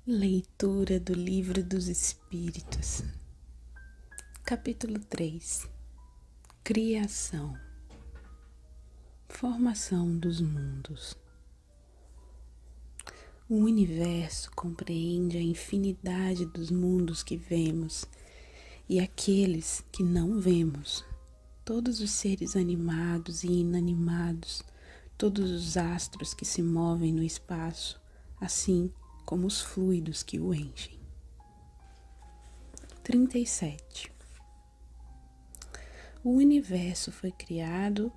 Leitura do Livro dos Espíritos, capítulo 3. Criação. Formação dos mundos. O universo compreende a infinidade dos mundos que vemos e aqueles que não vemos. Todos os seres animados e inanimados, todos os astros que se movem no espaço, assim como os fluidos que o enchem. 37. O universo foi criado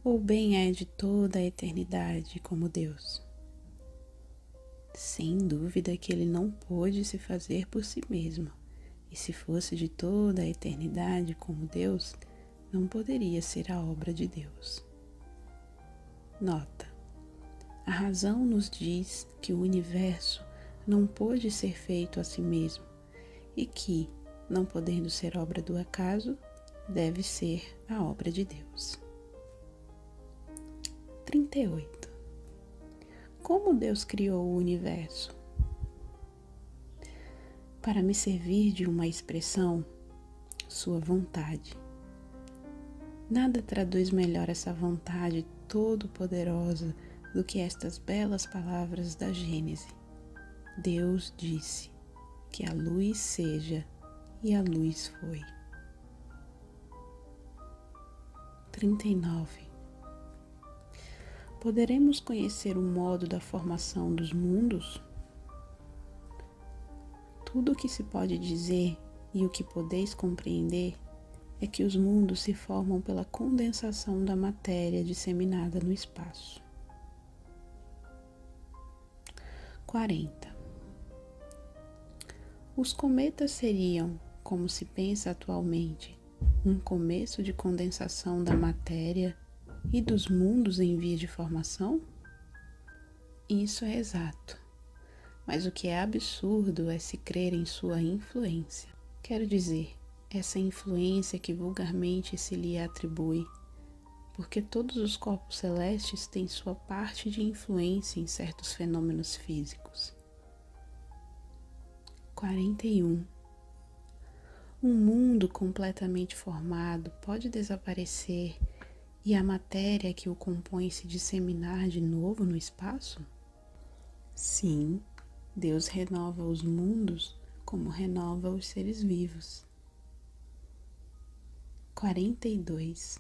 ou bem é de toda a eternidade como Deus? Sem dúvida que ele não pôde se fazer por si mesmo, e se fosse de toda a eternidade como Deus, não poderia ser a obra de Deus. Nota: a razão nos diz que o universo não pôde ser feito a si mesmo e que, não podendo ser obra do acaso, deve ser a obra de Deus. 38. Como Deus criou o universo? Para me servir de uma expressão, sua vontade. Nada traduz melhor essa vontade todo-poderosa do que estas belas palavras da Gênese. Deus disse que a luz seja, e a luz foi. 39. Poderemos conhecer o modo da formação dos mundos? Tudo o que se pode dizer e o que podeis compreender é que os mundos se formam pela condensação da matéria disseminada no espaço. 40. Os cometas seriam, como se pensa atualmente, um começo de condensação da matéria e dos mundos em via de formação? Isso é exato, mas o que é absurdo é se crer em sua influência. Quero dizer, essa influência que vulgarmente se lhe atribui, porque todos os corpos celestes têm sua parte de influência em certos fenômenos físicos. 41. Um mundo completamente formado pode desaparecer e a matéria que o compõe se disseminar de novo no espaço? Sim, Deus renova os mundos como renova os seres vivos. 42.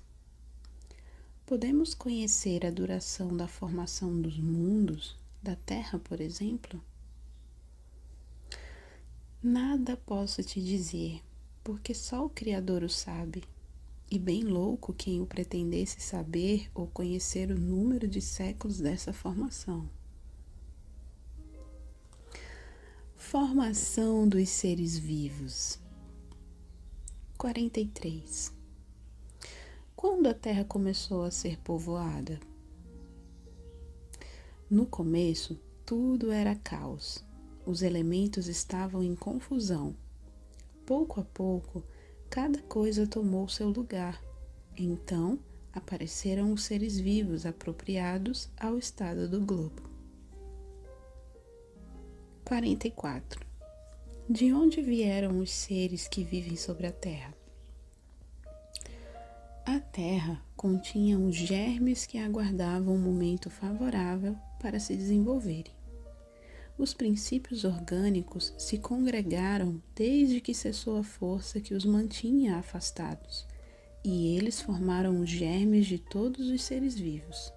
Podemos conhecer a duração da formação dos mundos, da Terra, por exemplo? Nada posso te dizer, porque só o Criador o sabe, e bem louco quem o pretendesse saber ou conhecer o número de séculos dessa formação. Formação dos seres vivos. 43. Quando a Terra começou a ser povoada? No começo, tudo era caos. Os elementos estavam em confusão. Pouco a pouco, cada coisa tomou seu lugar. Então, apareceram os seres vivos apropriados ao estado do globo. 44. De onde vieram os seres que vivem sobre a Terra? A Terra continha os germes que aguardavam um momento favorável para se desenvolverem. Os princípios orgânicos se congregaram desde que cessou a força que os mantinha afastados, e eles formaram os germes de todos os seres vivos.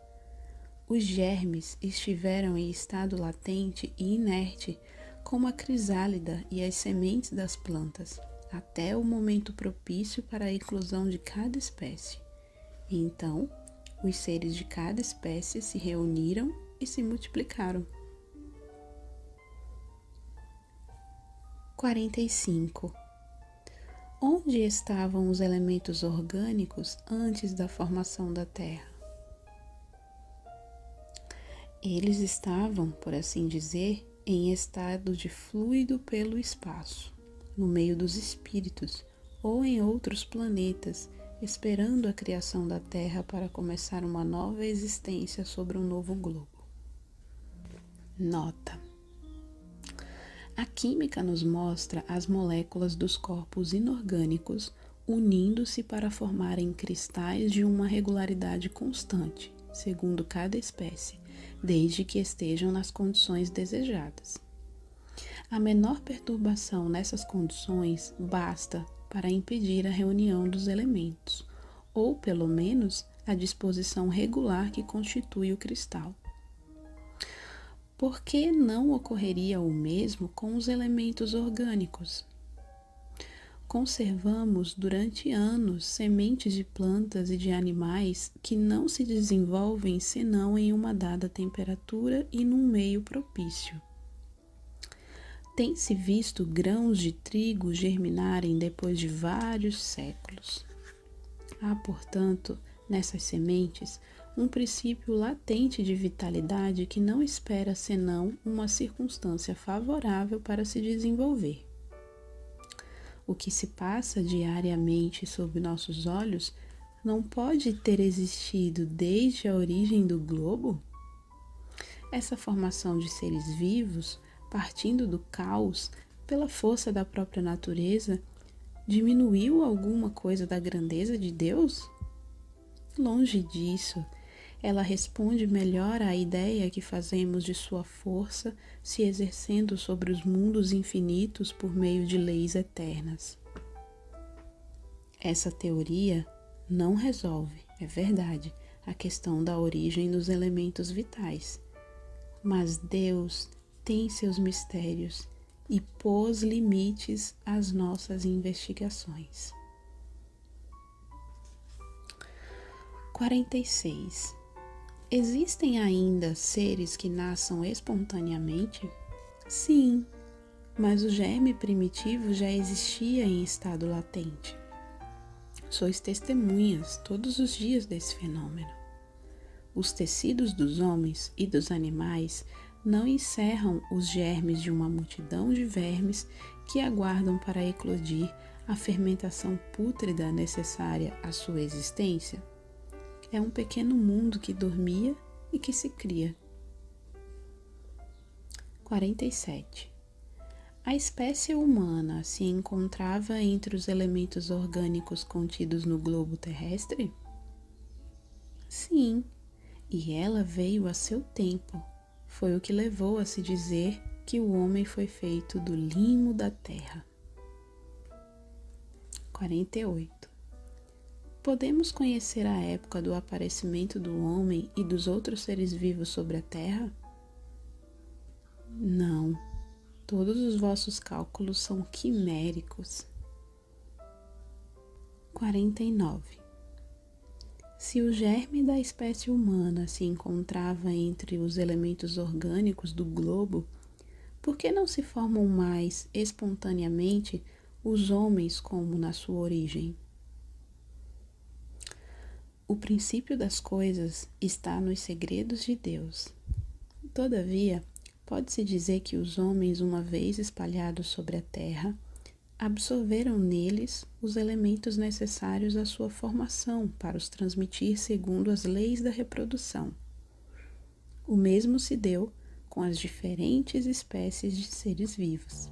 Os germes estiveram em estado latente e inerte, como a crisálida e as sementes das plantas, até o momento propício para a eclosão de cada espécie. Então, os seres de cada espécie se reuniram e se multiplicaram. 45. Onde estavam os elementos orgânicos antes da formação da Terra? Eles estavam, por assim dizer, em estado de fluido pelo espaço, no meio dos espíritos ou em outros planetas, esperando a criação da Terra para começar uma nova existência sobre um novo globo. Nota: A química nos mostra as moléculas dos corpos inorgânicos unindo-se para formarem cristais de uma regularidade constante, segundo cada espécie, desde que estejam nas condições desejadas. A menor perturbação nessas condições basta para impedir a reunião dos elementos, ou pelo menos a disposição regular que constitui o cristal. Por que não ocorreria o mesmo com os elementos orgânicos? Conservamos durante anos sementes de plantas e de animais que não se desenvolvem senão em uma dada temperatura e num meio propício. Tem-se visto grãos de trigo germinarem depois de vários séculos. Há, portanto, nessas sementes, um princípio latente de vitalidade que não espera senão uma circunstância favorável para se desenvolver. O que se passa diariamente sob nossos olhos não pode ter existido desde a origem do globo? Essa formação de seres vivos, partindo do caos, pela força da própria natureza, diminuiu alguma coisa da grandeza de Deus? Longe disso, ela responde melhor à ideia que fazemos de sua força se exercendo sobre os mundos infinitos por meio de leis eternas. Essa teoria não resolve, é verdade, a questão da origem dos elementos vitais, mas Deus tem seus mistérios e pôs limites às nossas investigações. 46. Existem ainda seres que nasçam espontaneamente? Sim, mas o germe primitivo já existia em estado latente. Sois testemunhas todos os dias desse fenômeno. Os tecidos dos homens e dos animais não encerram os germes de uma multidão de vermes que aguardam para eclodir a fermentação pútrida necessária à sua existência. É um pequeno mundo que dormia e que se cria. 47. A espécie humana se encontrava entre os elementos orgânicos contidos no globo terrestre? Sim, e ela veio a seu tempo. Foi o que levou a se dizer que o homem foi feito do limo da terra. 48. Podemos conhecer a época do aparecimento do homem e dos outros seres vivos sobre a terra? Não, todos os vossos cálculos são quiméricos. 49. Se o germe da espécie humana se encontrava entre os elementos orgânicos do globo, por que não se formam mais espontaneamente os homens como na sua origem? O princípio das coisas está nos segredos de Deus. Todavia, pode-se dizer que os homens, uma vez espalhados sobre a terra, absorveram neles os elementos necessários à sua formação para os transmitir segundo as leis da reprodução. O mesmo se deu com as diferentes espécies de seres vivos.